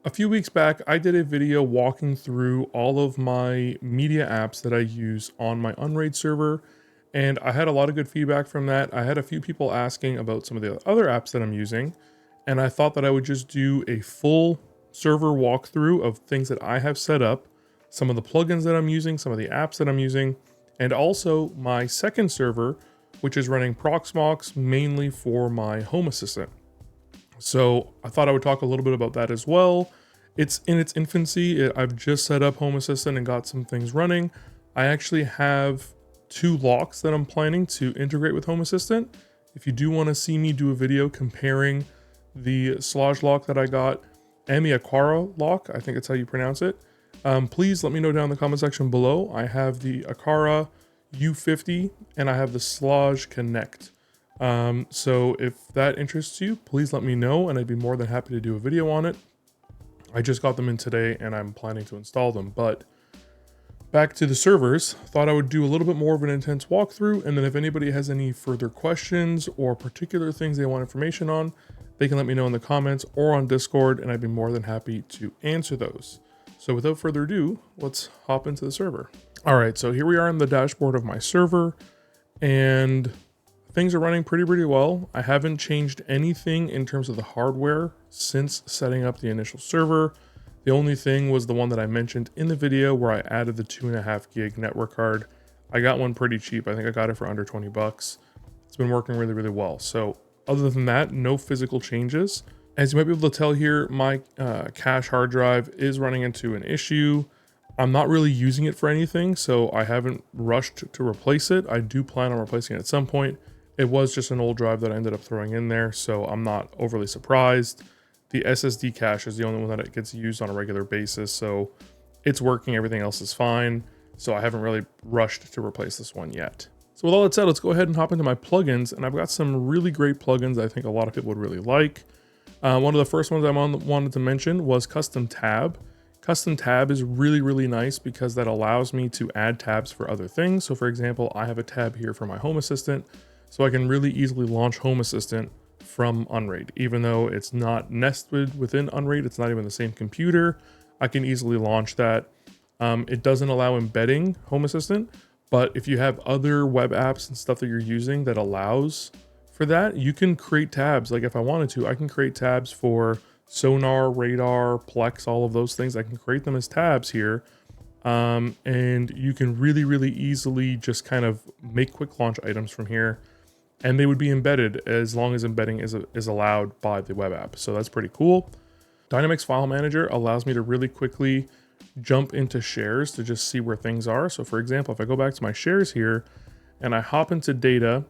A few weeks back, I did a video walking through all of my media apps that I use on my Unraid server, and I had a lot of good feedback from that. I had a few people asking about some of the other apps that I'm using, and I thought that I would just do a full server walkthrough of things that I have set up, some of the plugins that I'm using, some of the apps that I'm using, and also my second server, which is running Proxmox mainly for my Home Assistant. So I thought I would talk a little bit about that as well. It's in its infancy. I've just set up Home Assistant and got some things running. I actually have 2 locks that I'm planning to integrate with Home Assistant. If you do want to see me do a video comparing the Slodge lock that I got and the Aquara lock, I think that's how you pronounce it, please let me know down in the comment section below. I have the Aquara U50 and I have the Slodge Connect. So if that interests you, please let me know and I'd be more than happy to do a video on it. I just got them in today and I'm planning to install them, but back to the servers, thought I would do a little bit more of an intense walkthrough, and then if anybody has any further questions or particular things they want information on, they can let me know in the comments or on Discord, and I'd be more than happy to answer those. So without further ado, let's hop into the server. All right, so here we are in the dashboard of my server, and things are running pretty well. I haven't changed anything in terms of the hardware since setting up the initial server. The only thing was the one that I mentioned in the video where I added the 2.5 gig network card. I got one pretty cheap. I think I got it for under 20 bucks. It's been working really well. So other than that, no physical changes. As you might be able to tell here, my cache hard drive is running into an issue. I'm not really using it for anything, so I haven't rushed to replace it. I do plan on replacing it at some point. It was just an old drive that I ended up throwing in there, so I'm not overly surprised. The SSD cache is the only one that gets used on a regular basis, so it's working, everything else is fine. So I haven't really rushed to replace this one yet. So with all that said, let's go ahead and hop into my plugins, and I've got some really great plugins I think a lot of people would really like. One of the first ones I wanted to mention was Custom Tab. Custom Tab is really nice because that allows me to add tabs for other things. So for example, I have a tab here for my Home Assistant, so I can really easily launch Home Assistant from Unraid. Even though it's not nested within Unraid, it's not even the same computer, I can easily launch that. It doesn't allow embedding Home Assistant, but if you have other web apps and stuff that you're using that allows for that, you can create tabs. Like if I wanted to, I can create tabs for Sonar, Radar, Plex, all of those things. I can create them as tabs here. And you can really easily just kind of make quick launch items from here. And they would be embedded as long as embedding is allowed by the web app. So that's pretty cool. Dynamics File Manager allows me to really quickly jump into shares to just see where things are. So for example, if I go back to my shares here and I hop into data,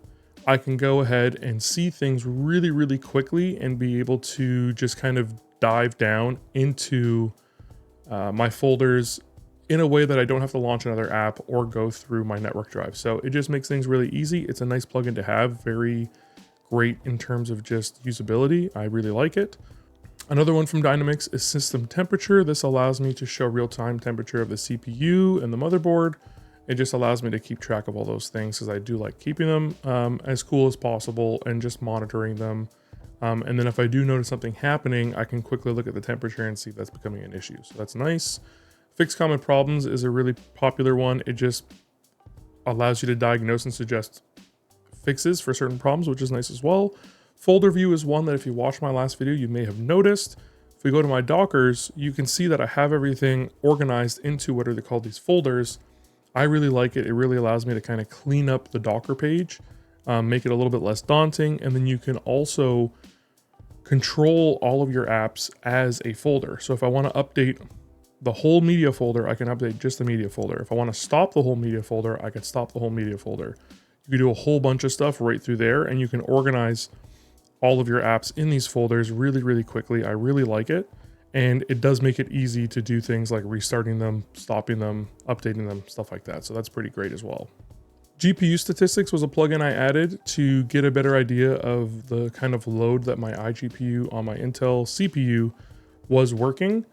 I can go ahead and see things really quickly and be able to just kind of dive down into my folders in a way that I don't have to launch another app or go through my network drive. So it just makes things really easy. It's a nice plugin to have, very great in terms of just usability. I really like it. Another one from Dynamics is System Temperature. This allows me to show real-time temperature of the CPU and the motherboard. It just allows me to keep track of all those things because I do like keeping them as cool as possible and just monitoring them. And then if I do notice something happening, I can quickly look at the temperature and see if that's becoming an issue. So that's nice. Fix Common Problems is a really popular one. It just allows you to diagnose and suggest fixes for certain problems, which is nice as well. Folder View is one that if you watched my last video, you may have noticed. If we go to my Dockers, you can see that I have everything organized into what are they called, these folders. I really like it. It really allows me to kind of clean up the Docker page, make it a little bit less daunting. And then you can also control all of your apps as a folder. So if I want to update the whole media folder, I can update just the media folder. If I want to stop the whole media folder, I can stop the whole media folder. You can do a whole bunch of stuff right through there, and you can organize all of your apps in these folders really quickly. I really like it. And it does make it easy to do things like restarting them, stopping them, updating them, stuff like that. So that's pretty great as well. GPU Statistics was a plugin I added to get a better idea of the kind of load that my iGPU on my Intel CPU was working.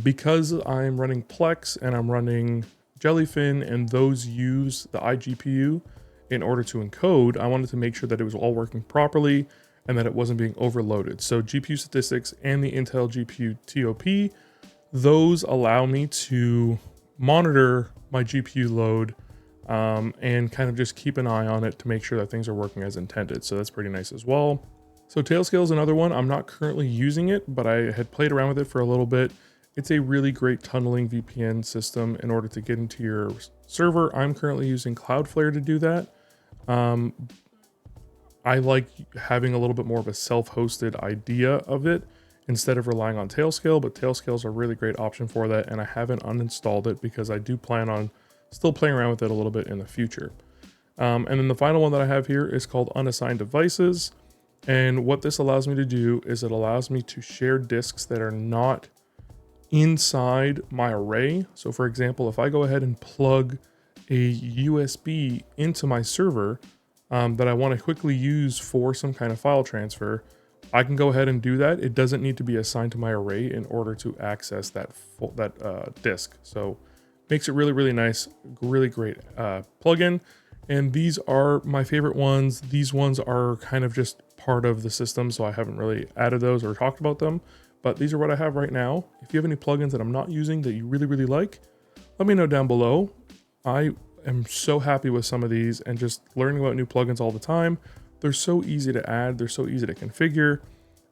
Because I'm running Plex and I'm running Jellyfin and those use the iGPU in order to encode, I wanted to make sure that it was all working properly and that it wasn't being overloaded. So GPU statistics and the Intel GPU TOP, those allow me to monitor my GPU load and kind of just keep an eye on it to make sure that things are working as intended. So that's pretty nice as well. So Tailscale is another one. I'm not currently using it, but I had played around with it for a little bit. It's a really great tunneling VPN system in order to get into your server. I'm currently using Cloudflare to do that. I like having a little bit more of a self-hosted idea of it instead of relying on Tailscale, but Tailscale is a really great option for that, and I haven't uninstalled it because I do plan on still playing around with it a little bit in the future. And then the final one that I have here is called Unassigned Devices, and what this allows me to do is it allows me to share disks that are not inside my array. So for example, if I go ahead and plug a USB into my server that I want to quickly use for some kind of file transfer, I can go ahead and do that. It doesn't need to be assigned to my array in order to access that disk. So makes it really, really nice, really great plugin. And these are my favorite ones. These ones are kind of just part of the system, so I haven't really added those or talked about them. But these are what I have right now. If you have any plugins that I'm not using that you really, really like, let me know down below. I am so happy with some of these and just learning about new plugins all the time. They're so easy to add. They're so easy to configure.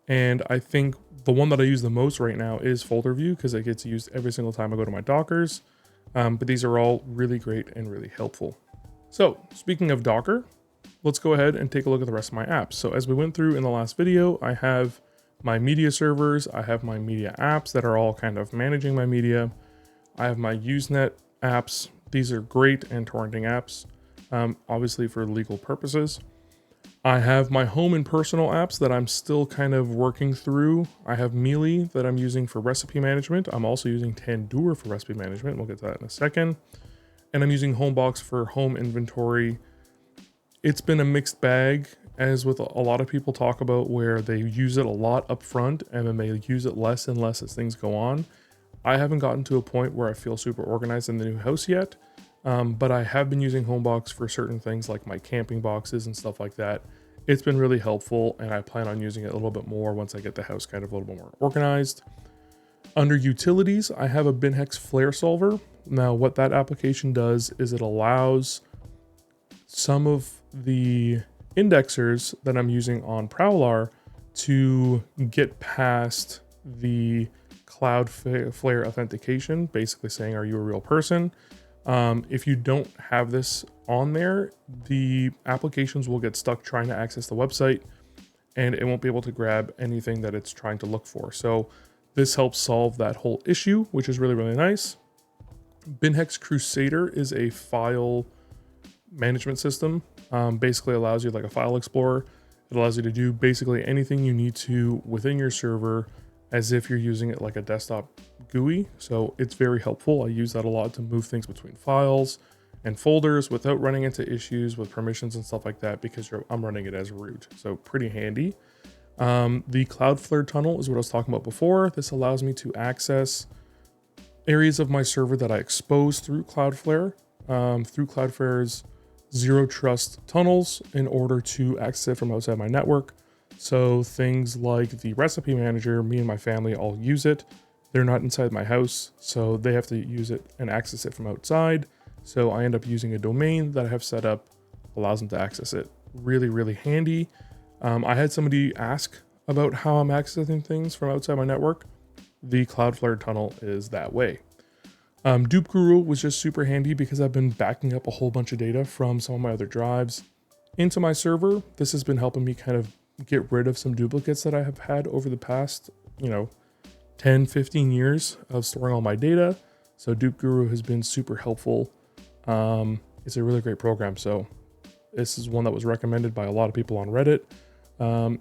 And I think the one that I use the most right now is Folder View because it gets used every single time I go to my Dockers. But these are all really great and really helpful. So speaking of Docker, let's go ahead and take a look at the rest of my apps. So as we went through in the last video, I have my media servers, I have my media apps that are all kind of managing my media. I have my Usenet apps. These are great and torrenting apps, obviously for legal purposes. I have my home and personal apps that I'm still kind of working through. I have Mealy that I'm using for recipe management. I'm also using Tandoor for recipe management. We'll get to that in a second. And I'm using Homebox for home inventory. It's been a mixed bag, as with a lot of people talk about, where they use it a lot up front and then they use it less and less as things go on. I haven't gotten to a point where I feel super organized in the new house yet, but I have been using Homebox for certain things like my camping boxes and stuff like that. It's been really helpful, and I plan on using it a little bit more once I get the house kind of a little bit more organized. Under utilities, I have a Binhex Flare Solver. Now, what that application does is it allows some of the indexers that I'm using on Prowlar to get past the Cloudflare authentication, basically saying, are you a real person? If you don't have this on there, the applications will get stuck trying to access the website and it won't be able to grab anything that it's trying to look for. So this helps solve that whole issue, which is really, really nice. Binhex Crusader is a file management system. Basically allows you like a file explorer. It allows you to do basically anything you need to within your server as if you're using it like a desktop GUI. So it's very helpful. I use that a lot to move things between files and folders without running into issues with permissions and stuff like that because I'm running it as root. So pretty handy. The Cloudflare tunnel is what I was talking about before. This allows me to access areas of my server that I expose through Cloudflare, through Cloudflare's zero trust tunnels in order to access it from outside my network. So things like the recipe manager, me and my family all use it. They're not inside my house, so they have to use it and access it from outside. So I end up using a domain that I have set up, allows them to access it. Really, really handy. I had somebody ask about how I'm accessing things from outside my network. The Cloudflare tunnel is that way. Dupe Guru was just super handy because I've been backing up a whole bunch of data from some of my other drives into my server. This has been helping me kind of get rid of some duplicates that I have had over the past, 10, 15 years of storing all my data. So Dupe Guru has been super helpful. It's a really great program. So this is one that was recommended by a lot of people on Reddit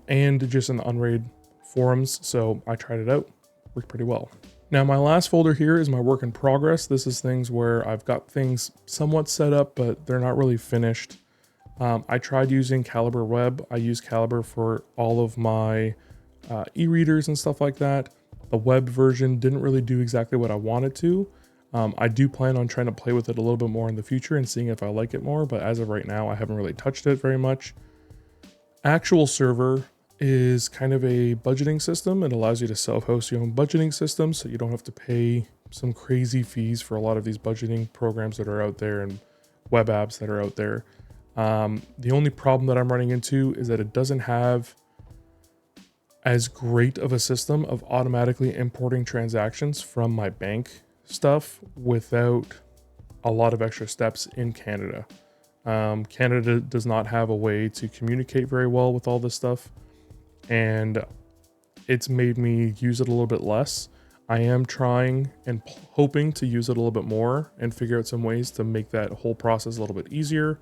and just in the Unraid forums. So I tried it out, worked pretty well. Now my last folder here is my work in progress. This is things where I've got things somewhat set up, but they're not really finished. I tried using Calibre Web. I use Calibre for all of my e-readers and stuff like that. The web version didn't really do exactly what I wanted to. I do plan on trying to play with it a little bit more in the future and seeing if I like it more, but as of right now, I haven't really touched it very much. Actual Server is kind of a budgeting system. It allows you to self-host your own budgeting system, so you don't have to pay some crazy fees for a lot of these budgeting programs that are out there and web apps that are out there. The only problem that I'm running into is that it doesn't have as great of a system of automatically importing transactions from my bank stuff without a lot of extra steps in Canada. Canada does not have a way to communicate very well with all this stuff, and it's made me use it a little bit less. I am trying and hoping to use it a little bit more and figure out some ways to make that whole process a little bit easier.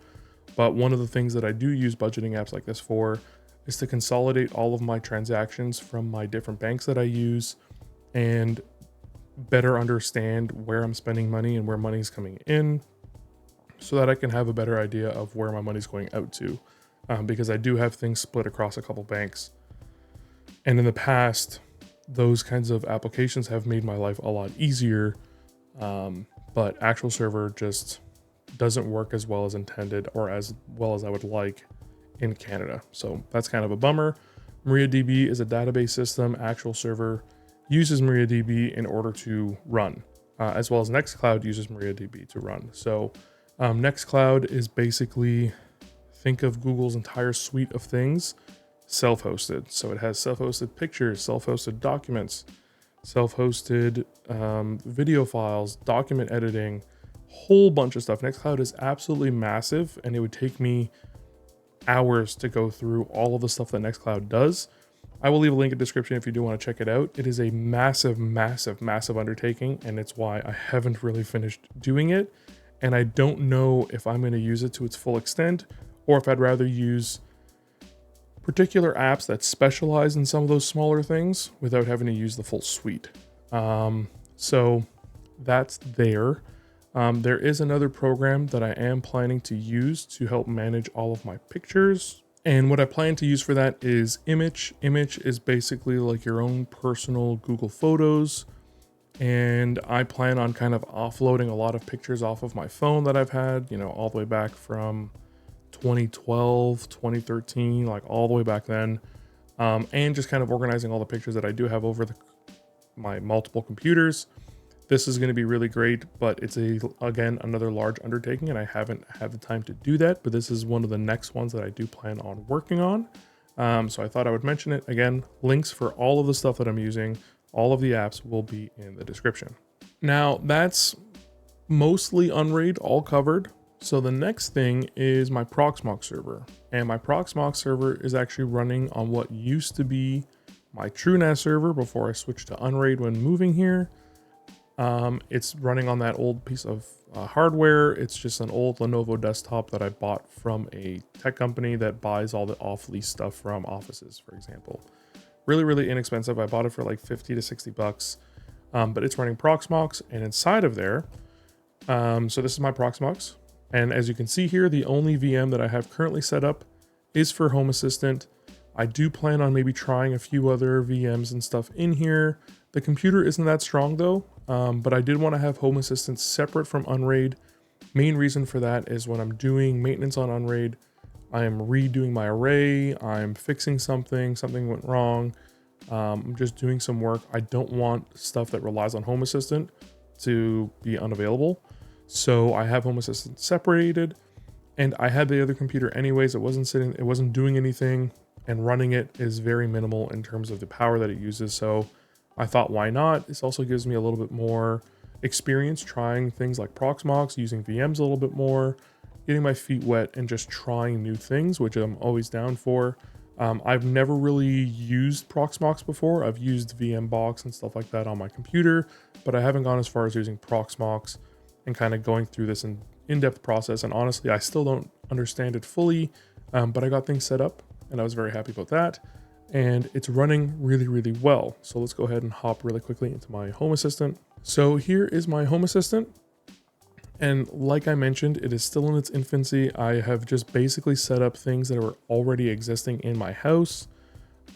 But one of the things that I do use budgeting apps like this for is to consolidate all of my transactions from my different banks that I use and better understand where I'm spending money and where money's coming in, so that I can have a better idea of where my money's going out to, because I do have things split across a couple banks. And in the past, those kinds of applications have made my life a lot easier, but actual server just doesn't work as well as intended or as well as I would like in Canada. So that's kind of a bummer. MariaDB is a database system. Actual server uses MariaDB in order to run, as well as Nextcloud uses MariaDB to run. So Nextcloud is basically, think of Google's entire suite of things self-hosted. So it has self-hosted pictures, self-hosted documents, self-hosted video files, document editing, whole bunch of stuff. Nextcloud is absolutely massive, and it would take me hours to go through all of the stuff that Nextcloud does. I will leave a link in the description if you do want to check it out. It is a massive, massive, massive undertaking, and it's why I haven't really finished doing it. And I don't know if I'm going to use it to its full extent, or if I'd rather use particular apps that specialize in some of those smaller things without having to use the full suite. So that's there. There is another program that I am planning to use to help manage all of my pictures. And what I plan to use for that is Image. Image is basically like your own personal Google Photos. And I plan on kind of offloading a lot of pictures off of my phone that I've had, all the way back from 2012, 2013, like all the way back then. And just kind of organizing all the pictures that I do have over my multiple computers. This is going to be really great, but it's again, another large undertaking, and I haven't had the time to do that, but this is one of the next ones that I do plan on working on. So I thought I would mention it. Again, links for all of the stuff that I'm using, all of the apps will be in the description. Now that's mostly Unraid all covered. So the next thing is my Proxmox server, and my Proxmox server is actually running on what used to be my TrueNAS server before I switched to Unraid when moving here. It's running on that old piece of hardware. It's just an old Lenovo desktop that I bought from a tech company that buys all the off-lease stuff from offices, for example. Really, really inexpensive. I bought it for like 50 to 60 bucks, but it's running Proxmox, and inside of there, so this is my Proxmox. And as you can see here, the only VM that I have currently set up is for HomeAssistant. I do plan on maybe trying a few other VMs and stuff in here. The computer isn't that strong though, but I did want to have HomeAssistant separate from Unraid. Main reason for that is when I'm doing maintenance on Unraid, I am redoing my array, I'm fixing something went wrong, I'm just doing some work. I don't want stuff that relies on HomeAssistant to be unavailable. So I have HomeAssistant separated, and I had the other computer anyways. It wasn't doing anything, and running it is very minimal in terms of the power that it uses. So I thought, why not? This also gives me a little bit more experience trying things like Proxmox, using VMs a little bit more, getting my feet wet and just trying new things, which I'm always down for. I've never really used Proxmox before. I've used VMbox and stuff like that on my computer, but I haven't gone as far as using Proxmox and kind of going through this in-depth process. And honestly, I still don't understand it fully, but I got things set up and I was very happy about that. And it's running really, really well. So let's go ahead and hop really quickly into my HomeAssistant. So here is my HomeAssistant. And like I mentioned, it is still in its infancy. I have just basically set up things that are already existing in my house.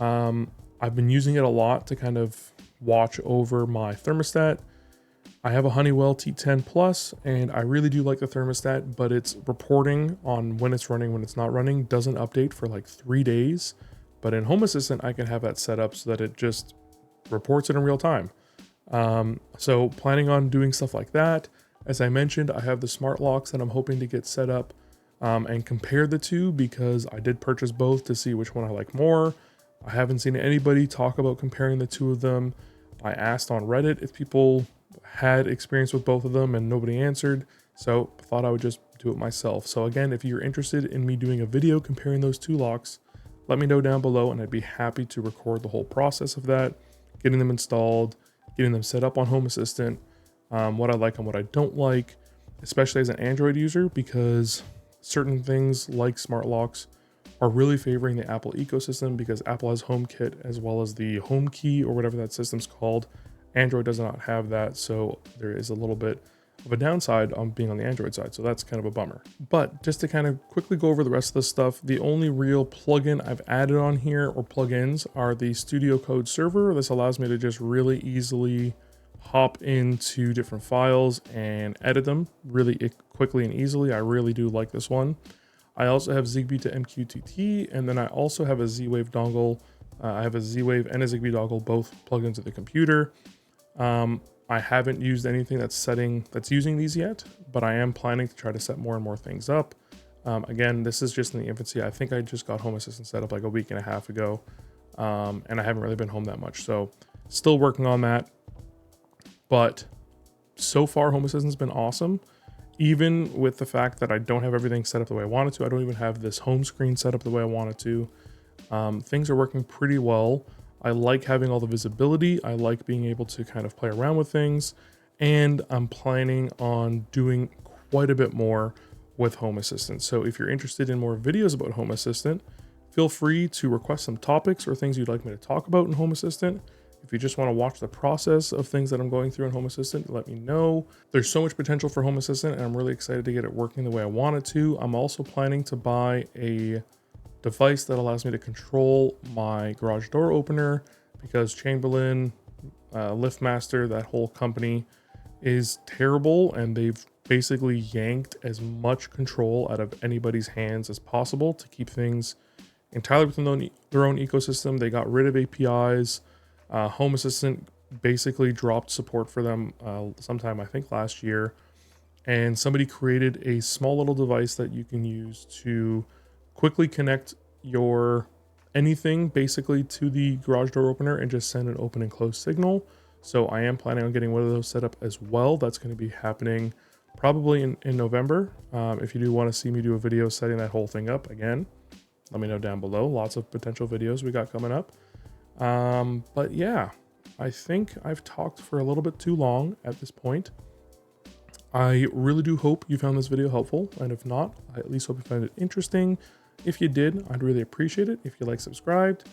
I've been using it a lot to kind of watch over my thermostat. I have a Honeywell T10 Plus, and I really do like the thermostat, but its reporting on when it's running, when it's not running, doesn't update for like 3 days. But in Home Assistant, I can have that set up so that it just reports it in real time. So planning on doing stuff like that. As I mentioned, I have the smart locks that I'm hoping to get set up and compare the two, because I did purchase both to see which one I like more. I haven't seen anybody talk about comparing the two of them. I asked on Reddit if people had experience with both of them and nobody answered. So I thought I would just do it myself. So again, if you're interested in me doing a video comparing those two locks, let me know down below and I'd be happy to record the whole process of that, getting them installed, getting them set up on Home Assistant, what I like and what I don't like, especially as an Android user, because certain things like smart locks are really favoring the Apple ecosystem, because Apple has HomeKit as well as the Home Key or whatever that system's called. Android does not have that, so there is a little bit of a downside on being on the Android side, so that's kind of a bummer. But just to kind of quickly go over the rest of the stuff, the only real plugin I've added on here, or plugins, are the Studio Code server. This allows me to just really easily hop into different files and edit them really quickly and easily. I really do like this one. I also have Zigbee to MQTT, and then I also have a Z-Wave dongle. I have a Z-Wave and a Zigbee dongle, both plugged into the computer. I haven't used anything that's using these yet, but I am planning to try to set more and more things up. Again, this is just in the infancy. I think I just got Home Assistant set up like a week and a half ago, and I haven't really been home that much. So still working on that. But so far, Home Assistant's been awesome. Even with the fact that I don't have everything set up the way I wanted to, I don't even have this home screen set up the way I wanted to. Things are working pretty well. I like having all the visibility. I like being able to kind of play around with things. And I'm planning on doing quite a bit more with Home Assistant. So if you're interested in more videos about Home Assistant, feel free to request some topics or things you'd like me to talk about in Home Assistant. If you just want to watch the process of things that I'm going through in Home Assistant, let me know. There's so much potential for Home Assistant, and I'm really excited to get it working the way I want it to. I'm also planning to buy a device that allows me to control my garage door opener, because Chamberlain, LiftMaster, that whole company is terrible, and they've basically yanked as much control out of anybody's hands as possible to keep things entirely within their own ecosystem. They got rid of APIs. Home Assistant basically dropped support for them sometime, I think last year, and somebody created a small little device that you can use to quickly connect your anything basically to the garage door opener and just send an open and close signal. So I am planning on getting one of those set up as well. That's going to be happening probably in November. If you do want to see me do a video setting that whole thing up, again, let me know down below. Lots of potential videos we got coming up. But yeah, I think I've talked for a little bit too long at this point. I really do hope you found this video helpful, and if not, I at least hope you found it interesting. If you did, I'd really appreciate it if you subscribed.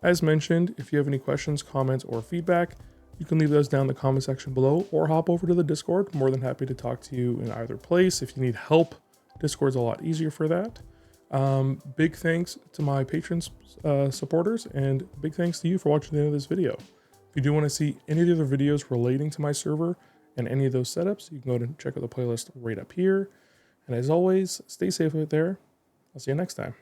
As mentioned, if you have any questions, comments, or feedback, you can leave those down in the comment section below, or hop over to the Discord. More than happy to talk to you in either place. If you need help, Discord's a lot easier for that. Big thanks to my patrons, supporters, and big thanks to you for watching the end of this video. If you do want to see any of the other videos relating to my server and any of those setups, you can go and check out the playlist right up here. And as always, stay safe out there. I'll see you next time.